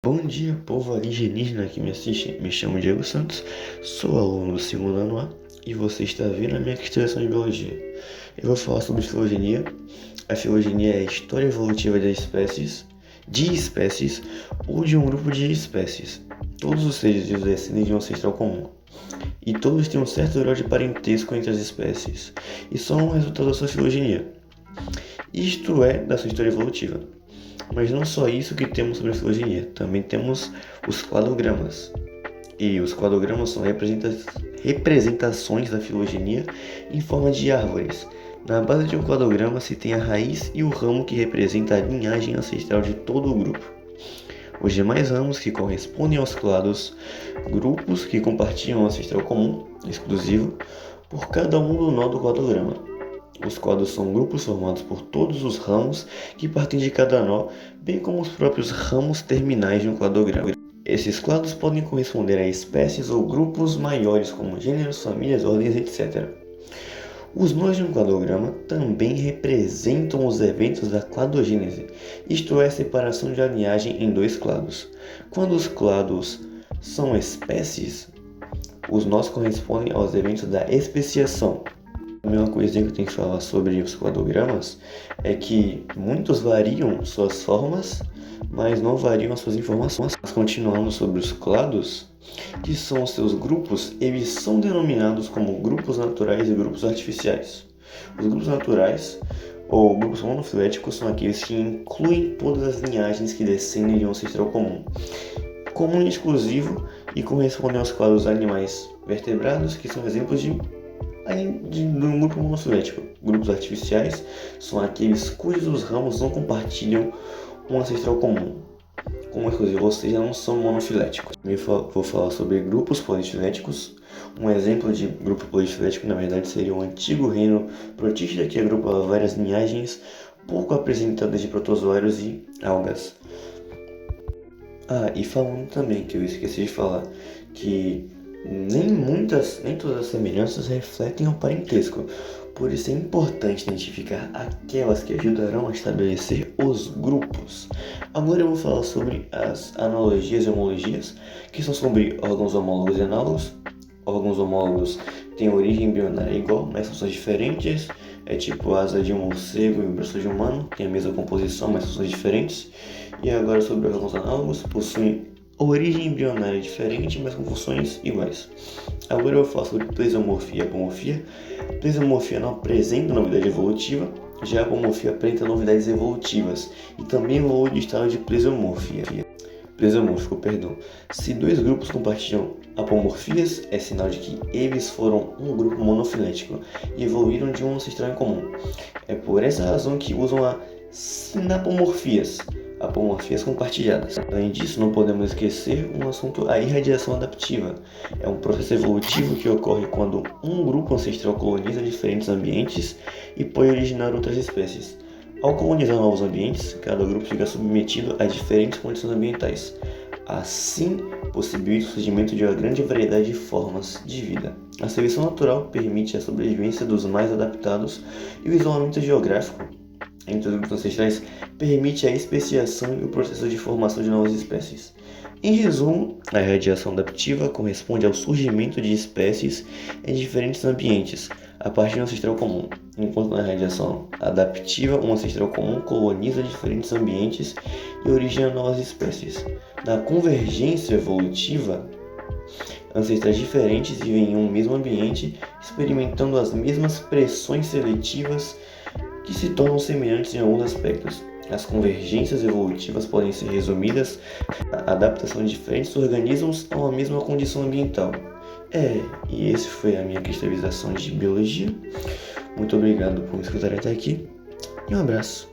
Bom dia, povo alienígena que me assiste. Me chamo Diego Santos, sou aluno do segundo ano A e você está vendo a minha questão de biologia. Eu vou falar sobre filogenia. A filogenia é a história evolutiva de espécies ou de um grupo de espécies. Todos os seres descendem de um ancestral comum e todos têm um certo grau de parentesco entre as espécies e são um resultado da sua filogenia. Isto é da sua história evolutiva. Mas não só isso que temos sobre a filogenia, também temos os cladogramas. E os cladogramas são representações da filogenia em forma de árvores. Na base de um cladograma se tem a raiz e o ramo que representa a linhagem ancestral de todo o grupo. Os demais ramos que correspondem aos clados, grupos que compartilham um ancestral comum, exclusivo, por cada um do nó do cladograma. Os clados são grupos formados por todos os ramos que partem de cada nó, bem como os próprios ramos terminais de um cladograma. Esses clados podem corresponder a espécies ou grupos maiores, como gêneros, famílias, ordens, etc. Os nós de um cladograma também representam os eventos da cladogênese, isto é, a separação de a linhagem em dois clados. Quando os clados são espécies, os nós correspondem aos eventos da especiação. Uma coisinha que eu tenho que falar sobre os cladogramas é que muitos variam suas formas, mas não variam as suas informações. Mas continuando sobre os clados, que são os seus grupos, eles são denominados como grupos naturais e grupos artificiais. Os grupos naturais, ou grupos monofiléticos, são aqueles que incluem todas as linhagens que descendem de um ancestral comum e exclusivo, e correspondem aos clados animais vertebrados, que são exemplos de um grupo monofilético. Grupos artificiais são aqueles cujos ramos não compartilham um ancestral comum como exclusivo, ou seja, não são monofiléticos. Vou falar sobre grupos polifiléticos. Um exemplo de grupo polifilético, na verdade, seria o antigo reino Protista, que agrupava várias linhagens pouco apresentadas de protozoários e algas. E falando também, que eu esqueci de falar, que nem todas as semelhanças refletem o parentesco, por isso é importante identificar aquelas que ajudarão a estabelecer os grupos. Agora eu vou falar sobre as analogias e homologias, que são sobre órgãos homólogos e análogos. Órgãos homólogos têm origem embrionária igual, mas são diferentes. É tipo a asa de um morcego e o braço de um humano, tem a mesma composição, mas são diferentes. E agora sobre órgãos análogos, possuem origem embrionária diferente, mas com funções iguais. Agora eu vou falar sobre plesiomorfia e apomorfia. Plesiomorfia não apresenta novidade evolutiva, já a apomorfia apresenta novidades evolutivas e também evolui de estado de plesiomórfico. Se dois grupos compartilham apomorfias, é sinal de que eles foram um grupo monofilético e evoluíram de um ancestral em comum. É por essa razão que usam as sinapomorfias compartilhadas. Além disso, não podemos esquecer um assunto: a irradiação adaptiva. É um processo evolutivo que ocorre quando um grupo ancestral coloniza diferentes ambientes e pode originar outras espécies. Ao colonizar novos ambientes, cada grupo fica submetido a diferentes condições ambientais. Assim, possibilita o surgimento de uma grande variedade de formas de vida. A seleção natural permite a sobrevivência dos mais adaptados e o isolamento geográfico entre os grupos ancestrais permite a especiação e o processo de formação de novas espécies. Em resumo, a irradiação adaptiva corresponde ao surgimento de espécies em diferentes ambientes a partir de um ancestral comum, enquanto na irradiação adaptiva um ancestral comum coloniza diferentes ambientes e origina novas espécies. Na convergência evolutiva, ancestrais diferentes vivem em um mesmo ambiente, experimentando as mesmas pressões seletivas que se tornam semelhantes em alguns aspectos. As convergências evolutivas podem ser resumidas à adaptação de diferentes organismos a uma mesma condição ambiental. E esse foi a minha cristalização de biologia. Muito obrigado por me escutar até aqui e um abraço.